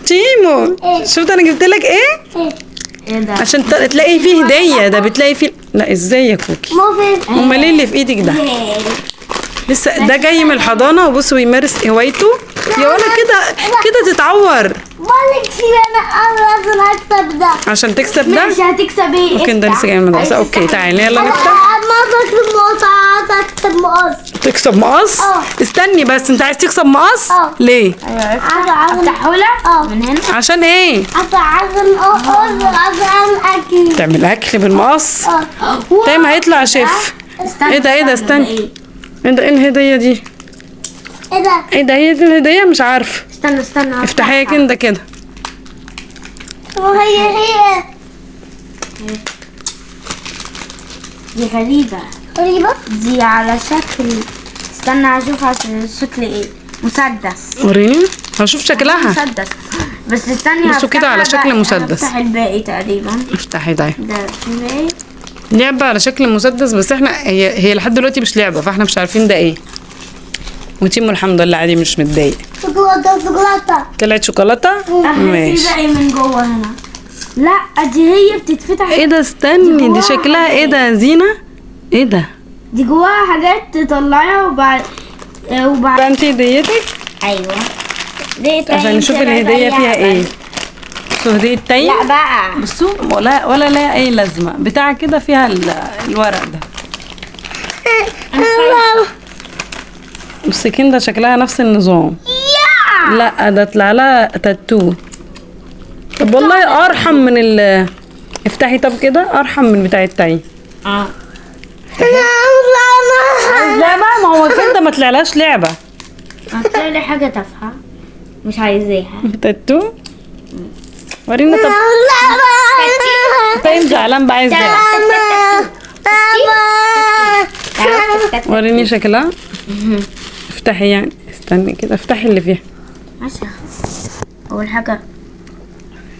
تيمو شفت انا جبت لك ايه؟ ايه ده؟ عشان تلاقي فيه هديه، ده بتلاقي فيه. لا ازاي يا كوكي؟ امال ايه اللي في ايدك ده؟ لسه ده جاي من الحضانه وبصوا بيمارس هوايته. يا ولا كده تتعور. بقولك سيبي انا لازم اكسب ده. عشان تكسب ده ماشي هتكسب ايه؟ ممكن ده لسه جاي من المدرسه. اوكي تعالي يلا نفتح. عايزة اكسب مقص. تكسب مقص؟ استني بس، انت عايز تكسب مقص؟ ليه؟ عايزة افتحهولك من هنا عشان ايه؟ عايزة اعمل اكل. تعمل اكل بالمقص؟ تايم هيطلع شيف. ايه ده استني. ايه ده؟ ايه الهديه دي؟ ايه ده؟ ايه ده؟ هي دي الهديه؟ مش عارفه. استنى افتحيها كده. وهي دي غريبة. غريبة؟ دي على شكل، استنى اشوف على شكل ايه. مسدس. وريني هشوف شكلها. مسدس بس استني بصوا كده على شكل مسدس. هفتح الباقي تقريبا. افتحي ده. ده في باقي لعبه على شكل مسدس، بس احنا هي لحد دلوقتي مش لعبه، فاحنا مش عارفين ده ايه. وتيمو الحمد لله عادي مش متضايق. شوكولاتة. طلعت شوكولاته. في ماشي. باقي من جوه هنا. لا دي هي بتتفتح. ايه ده؟ استني، دي شكلها ايه ده؟ زينه. ايه ده؟ دي جواها حاجات تطلعيها وبعد بقى انت هديتك ايوه دي عشان نشوف الهديه فيها ايه. بصوا هديه تايم. لا بقى بصوا ولا لها اي لازمه، بتاع كده فيها الورق ده. السكين ده شكلها نفس النظام. لا ده طلع لها تاتو. طب والله ارحم من افتحي طب كده، ارحم من بتاع التايم. لعبة؟ ما هو كده ما طلعلاش لعبة. هتلاقي حاجة تافهة مش عايزاها. تاتو. ورينا طب. تايم زعلان بقى، عايز لعبة. وريني شكلها. افتحي يعني، استني كده، افتحي اللي فيها. ماشي. اول حاجة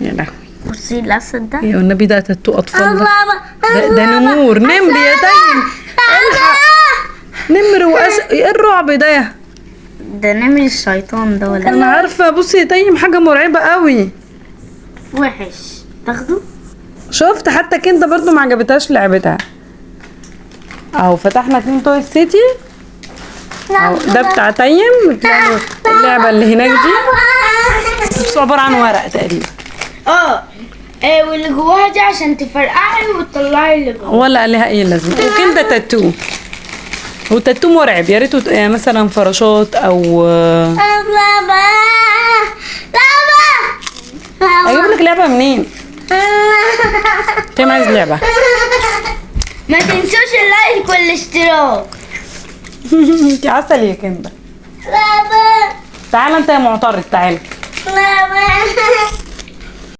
يا لهوي. بصي الاسد ده. يا والنبي ده تاتو اطفال ده نمور. نمر يا تايم. نمر ايه الرعب ده؟ ده نمر الشيطان ده ولا انا عارفه. بصي يا تايم حاجه مرعبه قوي. وحش تاخده. شفت حتى كندا برضو ما عجبتهاش لعبتها. اهو فتحنا 2 توي سيتي. اهو ده بتاع تايم. اللعبه اللي هناك دي بس عباره عن ورق تقريبا. واللي جواها دي عشان تفرقعي وتطلعي اللي جواها. ولا لها اي لازمه. وكندا تاتو. هو تاتو مرعب، يا ريته يعني مثلا فراشات او اجيب لك لعبه منين؟ تايم عايز لعبه. ما تنسوش اللايك والاشتراك. انت عسل يا كندا. تعالى انت يا معترض، تعالى.